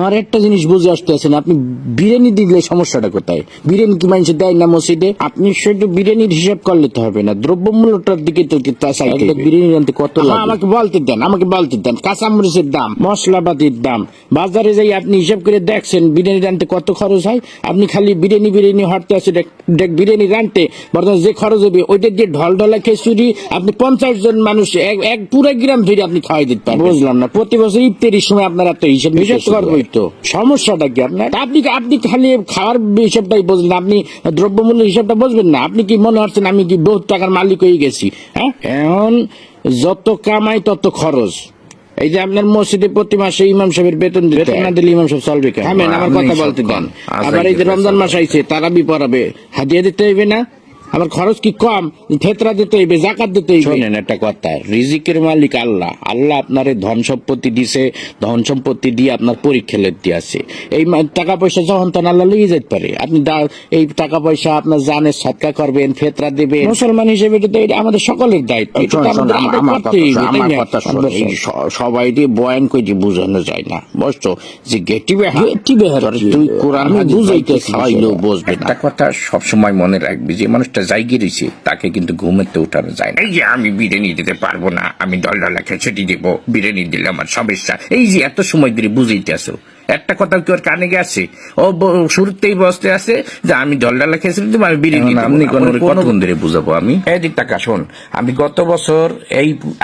আমার একটা জিনিস বুঝে আসতেছে না, আপনি বিরিয়ানি দিলে সমস্যাটা কোথায়? বিরিয়ানি কি মানুষ দেয় না মসজিদে? আপনি শুধু বিরিয়ানির হিসাব করলে তো হবে না, দ্রব্যমূল্যটার দিকে তো বিরিয়ানি আনতে কত লাগে আমাকে বলতে দেন কাঁচামরিচের দাম, মশলাপাতির দাম, বাজারে যাই আপনি হিসাব করে দেখছেন বিরিয়ানি রানতে কত খরচ হয়। আপনি খালি বিরিয়ানি হটতে আছে বিরিয়ানি রানতে বর্তমানে যে খরচ হবে ওইটা দিয়ে ঢলঢলা খিচুড়ি আপনি 50 জন মানুষ এক পুরো গ্রাম ধরে আপনি খাওয়াই দিতে পারবেন। বুঝলাম না, প্রতি বছর ইফতারির সময় আপনারা তো হিসাব করবোই তো, সমস্যাটা কি আপনার? আপনি খালি খাওয়ার হিসাবটাই বুঝলেন, আপনি দ্রব্যমূল্য হিসাবটা বুঝবেন না। আপনি কি মনে হচ্ছেন আমি কি বহুত টাকার মালিক হয়ে গেছি? হ্যাঁ, এখন যত কামাই তত খরচ। এই যে আপনার মসজিদে প্রতি মাসে ইমাম সাহেবের বেতন না দিলে ইমাম সাহেব চলবে কেন? আমার কথা বলতে দেন। আবার এই যে রমজান মাস আইছে তারাবি পড়াবে, হাদিয়া দিতে হইবে না? আমার খরচ কি কম? ফেতরা দিতে হইবে, জাকাত দিতে হইবে। শোনেন একটা কথা, রিজিকের মালিক আল্লাহ। আল্লাহ আপনারে ধন সম্পত্তি দিছে, ধন সম্পত্তি দিয়ে আপনার পরীক্ষা লেতে আছে। এই টাকা পয়সা যখন তখন আল্লাহ লিয়ে যেতে পারে। আপনি এই টাকা পয়সা আপনার জানের সৎকা করবেন, ফেতরা দেবেন। মুসলমান হিসেবে এটা আমাদের সকলের দায়িত্ব। সবাই দিয়ে বয়ান করে বুঝানো যায় না, বুঝছো? যে গেটি বেহার তুই কোরআন বুঝাইতে খাওয়াইলেও বুঝবে না। একটা কথা সবসময় মনে রাখবি, যে মানুষটা জায়গা রয়েছে তাকে কিন্তু ঘুমেতে উঠানো যায় না। এই যে আমি বিরিয়ানি দিতে পারবো না, আমি ডলডলা খিচুড়ি দেব, বিরিয়ানি দিলে আমার সমস্যা, এই যে এত সময় ধরে বুঝাইতে আসো, একটা কথা কি ওর কানে গেছে? ও শুরুতেই বসতে আছে যে আমি ডলডলা খিচুড়ি দেবো, আমি বিরিয়ানি। আপনি কতক্ষণ ধরে বুঝাবো আমি? এদিক টাকা শোন, আমি গত বছর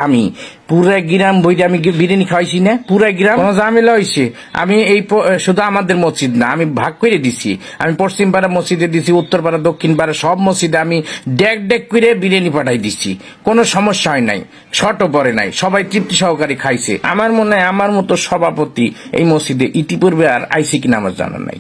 আমি পুরা গ্রাম বইটা আমি বিরিয়ানি খাওয়াইছি না, পুরা গ্রাম কোনো ঝামেলা হয়েছে। আমি শুধু আমাদের মসজিদ না, আমি ভাগ করে দিছি। আমি পশ্চিম পাড়া মসজিদে দিছি, উত্তর পাড়া, দক্ষিণ পাড়া সব মসজিদে আমি ডেক করে বিরিয়ানি পাঠাই দিচ্ছি। কোনো সমস্যা হয় নাই, শর্টও পড়ে নাই, সবাই তৃপ্তি সহকারে খাইছে। আমার মনে হয় আমার মতো সভাপতি এই মসজিদে ইতিপূর্বে আর আইসি কিনা আমার জানা নাই।